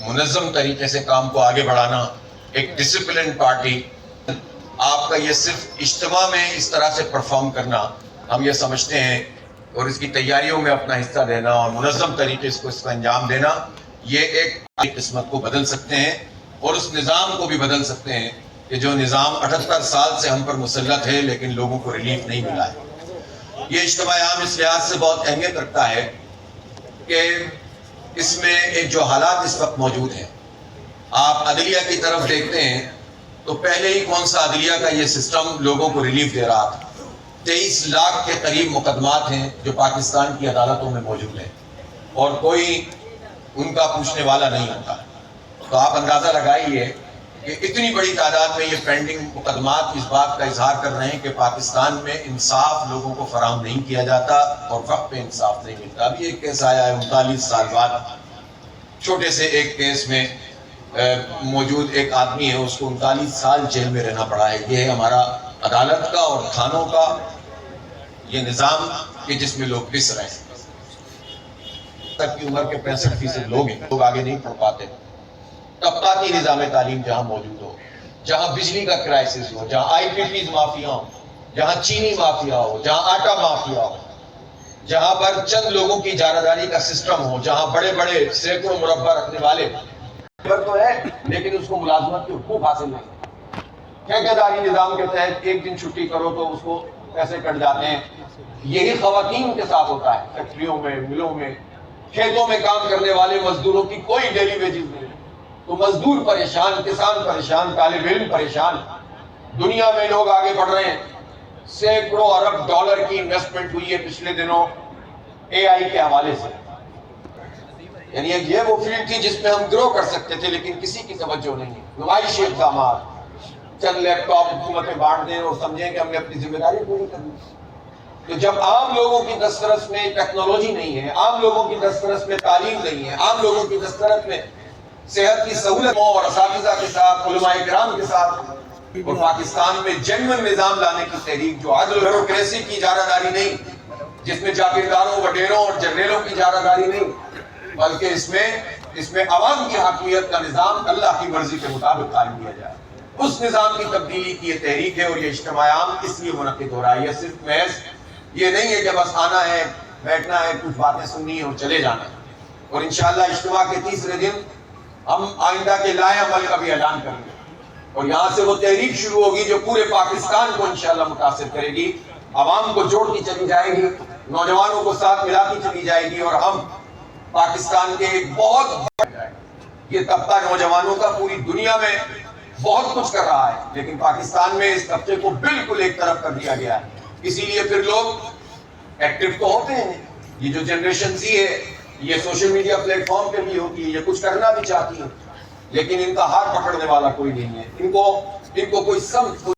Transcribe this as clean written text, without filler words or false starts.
منظم طریقے سے کام کو آگے بڑھانا، ایک ڈسپلن پارٹی، آپ کا یہ صرف اجتماع میں اس طرح سے پرفارم کرنا ہم یہ سمجھتے ہیں، اور اس کی تیاریوں میں اپنا حصہ لینا اور منظم طریقے سے اس کا انجام دینا، یہ ایک قسمت کو بدل سکتے ہیں اور اس نظام کو بھی بدل سکتے ہیں کہ جو نظام 78 سال سے ہم پر مسلط ہے لیکن لوگوں کو ریلیف نہیں ملا ہے۔ یہ اجتماع عام اس لحاظ سے بہت اہمیت رکھتا ہے کہ اس میں ایک جو حالات اس وقت موجود ہیں، آپ عدلیہ کی طرف دیکھتے ہیں تو پہلے ہی کون سا عدلیہ کا یہ سسٹم لوگوں کو ریلیف دے رہا تھا۔ 23 لاکھ کے قریب مقدمات ہیں جو پاکستان کی عدالتوں میں موجود ہیں اور کوئی ان کا پوچھنے والا نہیں ہوتا۔ تو آپ اندازہ لگائیے کہ اتنی بڑی تعداد میں یہ پینڈنگ مقدمات اس بات کا اظہار کر رہے ہیں کہ پاکستان میں انصاف لوگوں کو فراہم نہیں کیا جاتا اور وقت پہ انصاف نہیں ملتا۔ ابھی ایک کیس آیا ہے 39 سال بعد، چھوٹے سے ایک کیس میں موجود ایک آدمی ہے، اس کو 39 سال جیل میں رہنا پڑا ہے۔ یہ ہے ہمارا عدالت کا اور تھانوں کا یہ نظام کہ جس میں لوگ پس رہے ہیں۔ تک کی عمر کے 65% لوگ ہیں، لوگ آگے نہیں پڑھ پاتے۔ طبقاتی نظام تعلیم جہاں موجود ہو، جہاں بجلی کا کرائسس ہو، جہاں آئی پی پیز مافیا ہو، جہاں چینی مافیا ہو، جہاں آٹا مافیا ہو، جہاں پر چند لوگوں کی اجارہ کا سسٹم ہو، جہاں بڑے بڑے سینکڑوں مربع رکھنے والے تو ہے لیکن اس کو ملازمت کے حقوق حاصل نہیں۔ ٹھیکیداری نظام کے تحت ایک دن چھٹی کرو تو اس کو پیسے کٹ جاتے ہیں۔ یہی خواتین کے ساتھ ہوتا ہے، فیکٹریوں میں، ملوں میں، کھیتوں میں کام کرنے والے مزدوروں کی کوئی ڈیلی ویجز نہیں، تو مزدور پریشان، کسان پریشان، طالب علم پریشان۔ دنیا میں لوگ آگے بڑھ رہے ہیں، سینکڑوں ارب ڈالر کی انویسٹمنٹ ہوئی ہے پچھلے دنوں اے آئی کے حوالے سے۔ یعنی یہ وہ فیلڈ تھی جس میں ہم گرو کر سکتے تھے لیکن کسی کی توجہ نہیں ہے۔ نمائشی اقدامات، چند لیپ ٹاپ حکومتیں بانٹ دیں اور سمجھیں کہ ہم نے اپنی ذمہ داری پوری کرنی۔ تو جب عام لوگوں کی دسترس میں ٹیکنالوجی نہیں ہے، عام لوگوں کی دسترس میں تعلیم نہیں ہے، عام لوگوں کی دسترس میں صحت کی سہولتوں اور اساتذہ کے ساتھ، علماء کرام کے ساتھ، اور پاکستان میں جنون نظام لانے کی تحریک جو عدل و بیوروکریسی کی اجارہ داری نہیں، جس میں جاگیرداروں، وڈیروں اور جنریلوں کی اجارہ داری نہیں، بلکہ اس میں عوام کی حاکمیت کا نظام اللہ کی مرضی کے مطابق قائم کیا جائے، اس نظام کی تبدیلی کی یہ تحریک ہے۔ اور یہ اجتماع عام اس لیے منعقد ہو رہا ہے، یہ صرف محض یہ نہیں ہے کہ بس آنا ہے، بیٹھنا ہے، کچھ باتیں سننی ہے اور چلے جانا ہے۔ اور انشاءاللہ اجتماع کے تیسرے دن ہم آئندہ کے لائے عمل کا بھی اعلان کریں گے اور یہاں سے وہ تحریک شروع ہوگی جو پورے پاکستان کو انشاءاللہ متاثر کرے گی، عوام کو جوڑتی چلی جائے گی، نوجوانوں کو ساتھ ملاتی چلی جائے گی، اور ہم پاکستان کے ایک بہت یہ طبقہ نوجوانوں کا پوری دنیا میں بہت کچھ کر رہا ہے لیکن پاکستان میں اس طبقے کو بالکل ایک طرف کر دیا گیا ہے۔ اسی لیے پھر لوگ ایکٹیو تو ہوتے ہیں، یہ جو جنریشن زی ہے یہ سوشل میڈیا پلیٹ فارم پہ بھی ہوتی ہے، یہ کچھ کرنا بھی چاہتی ہے لیکن ان کا ہاتھ پکڑنے والا کوئی نہیں ہے، ان کو کوئی سمجھ